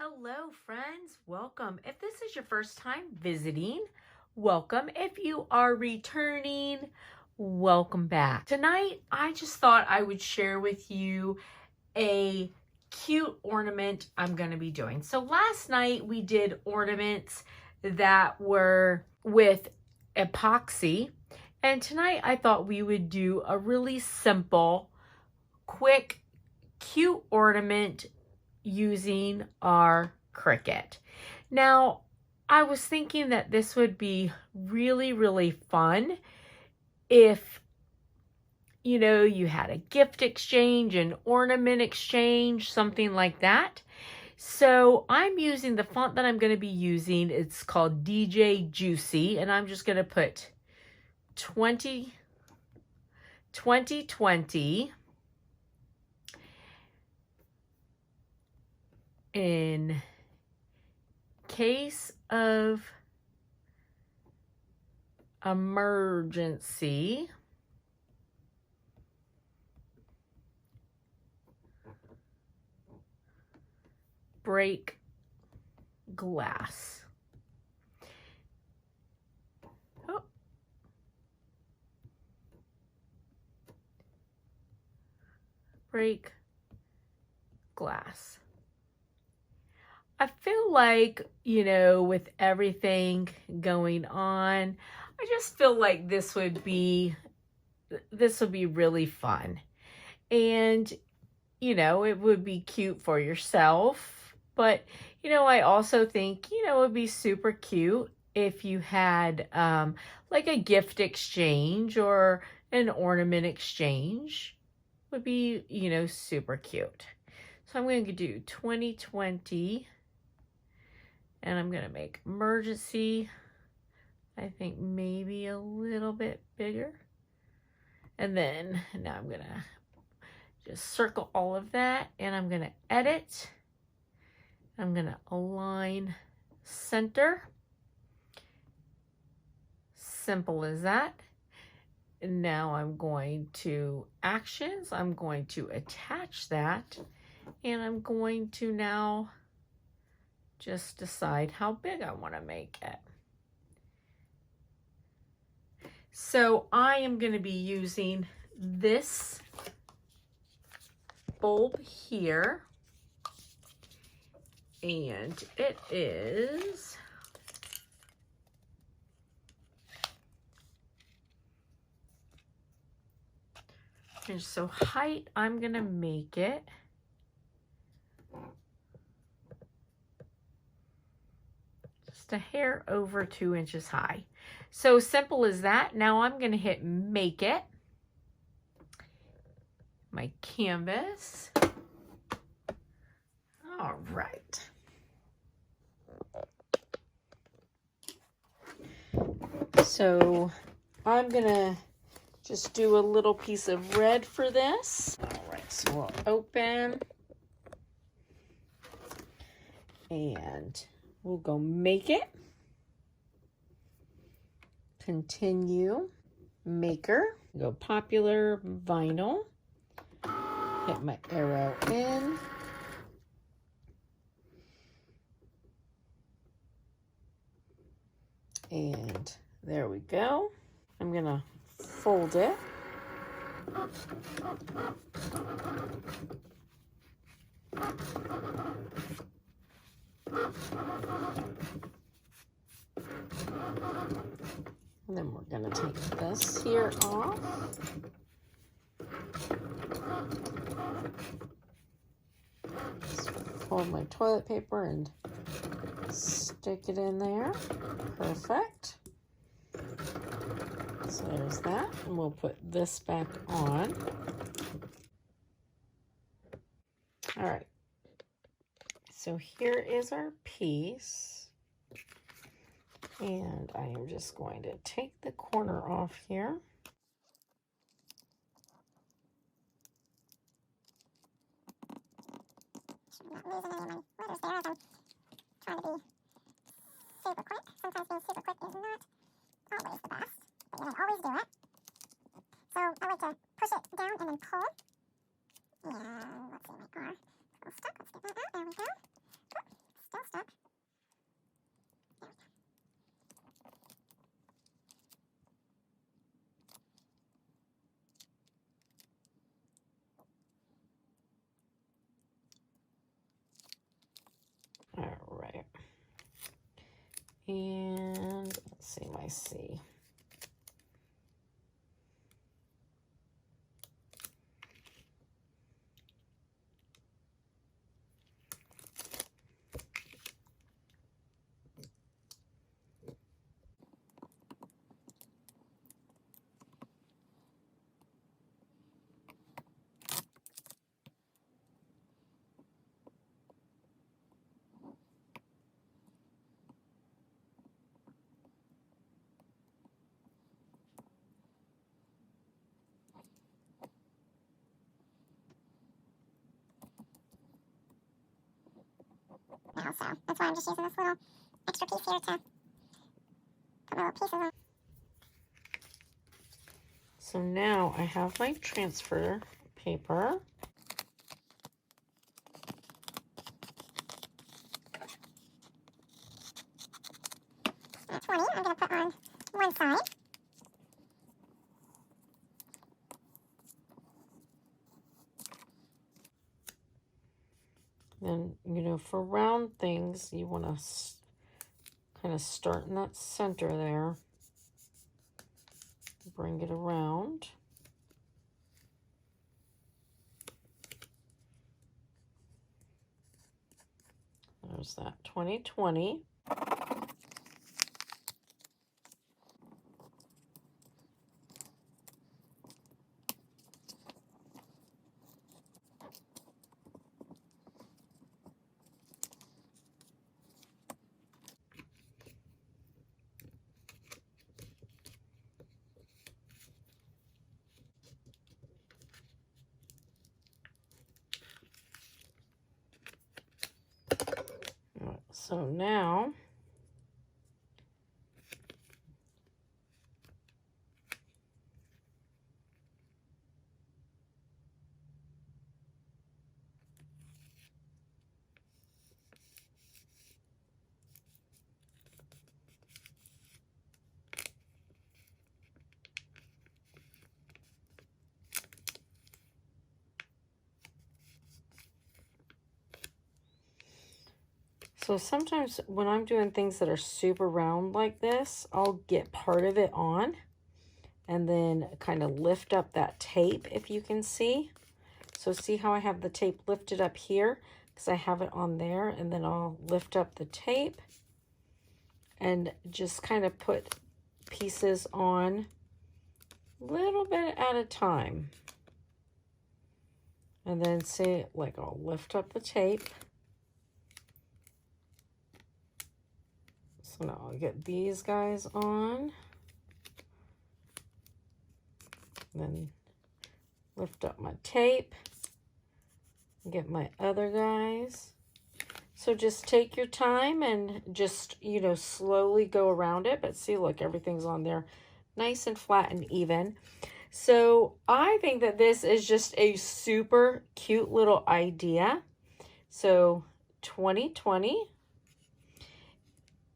Hello friends, welcome. If this is your first time visiting, welcome. If you are returning, welcome back. Tonight, I just thought I would share with you a cute ornament I'm going to be doing. So last night we did ornaments that were with epoxy, and tonight I thought we would do a really simple, quick, cute ornament using our Cricut. Now, I was thinking that this would be really fun if, you had a gift exchange, an ornament exchange, something like that. So I'm using the font that I'm going to be using. It's called DJ Juicy, and I'm just going to put 2020 in case of emergency. Break glass. Oh. Break glass. I feel like, with everything going on, I just feel like this would be really fun. And, it would be cute for yourself. But, I also think, it would be super cute if you had like a gift exchange or an ornament exchange. Would be, super cute. So I'm going to do 2020. And I'm going to make emergency, I think maybe a little bit bigger. And then now I'm going to just circle all of that. And I'm going to edit. I'm going to align center. Simple as that. And now I'm going to actions. I'm going to attach that. And I'm going to now just decide how big I want to make it. So I am going to be using this bulb here, and it is and so height, I'm going to make it a hair over 2 inches high. So simple as that. Now I'm going to hit make it. My canvas. All right. So I'm going to just do a little piece of red for this. All right, so we'll open and we'll go make it, continue, maker, go popular, vinyl, hit my arrow in, and there we go. I'm gonna fold it. And then we're going to take this here off. Just fold my toilet paper and stick it in there. Perfect. So there's that. And we'll put this back on. All right. So here is our piece. And I am just going to take the corner off here. I'm not losing any of my letters there as I'm trying to be super quick. Sometimes being super quick is not always the best, but you can always do it. So I like to push it down and then pull. And let's see, my R is a little stuck. Let's get that out. There we go. And let's see my C. Now, so that's why I'm just using this little extra piece here to put my little pieces on. So now I have my transfer paper. At 20, I'm going to put on one side. Then, you know, for round things, you want to kind of start in that center there. Bring it around. There's that 2020. So now so sometimes when I'm doing things that are super round like this, I'll get part of it on and then kind of lift up that tape, if you can see. So see how I have the tape lifted up here? Because I have it on there, and then I'll lift up the tape and just kind of put pieces on a little bit at a time. And then see, like, I'll lift up the tape. So now I'll get these guys on. Then lift up my tape. Get my other guys. So just take your time and just, you know, slowly go around it. But see, look, everything's on there nice and flat and even. So I think that this is just a super cute little idea. So 2020,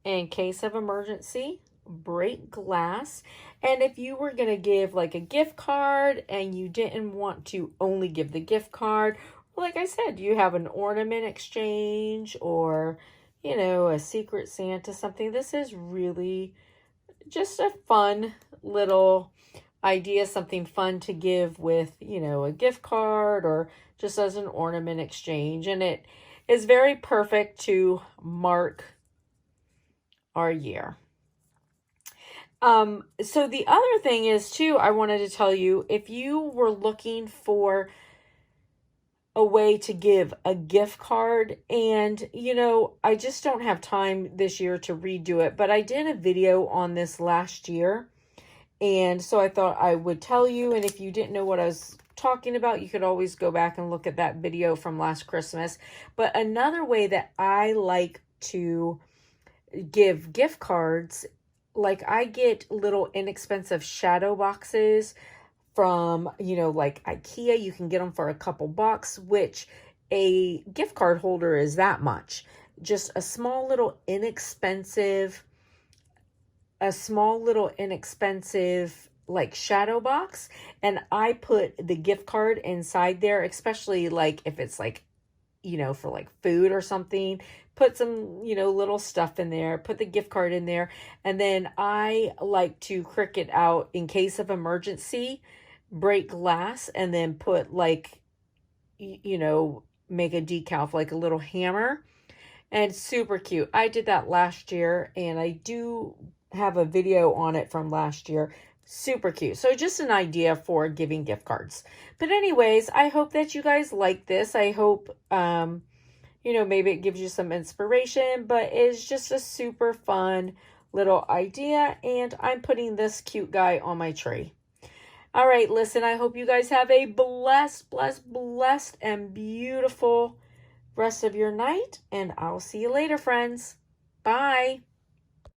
in case of emergency, break glass. And if you were going to give like a gift card and you didn't want to only give the gift card, like I said, you have an ornament exchange or, you know, a secret Santa, something. This is really just a fun little idea, something fun to give with, you know, a gift card or just as an ornament exchange. And it is very perfect to mark our year. So the other thing is too, I wanted to tell you, if you were looking for a way to give a gift card, and you know, I just don't have time this year to redo it, but I did a video on this last year, and so I thought I would tell you. And if you didn't know what I was talking about, you could always go back and look at that video from last Christmas. But another way that I like to give gift cards, like I get little inexpensive shadow boxes from, you know, like IKEA. You can get them for a couple bucks, which a gift card holder is that much. Just a small little inexpensive like shadow box, and I put the gift card inside there, especially like if it's like you know, for like food or something. Put some, you know, little stuff in there, put the gift card in there. And then I like to Cricut out in case of emergency, break glass, and then put like, you know, make a decal, like a little hammer. And super cute. I did that last year, and I do have a video on it from last year. Super cute. So just an idea for giving gift cards. But anyways, I hope that you guys like this. I hope, you know, maybe it gives you some inspiration, but it's just a super fun little idea. And I'm putting this cute guy on my tree. All right, listen, I hope you guys have a blessed, and beautiful rest of your night, and I'll see you later, friends. Bye.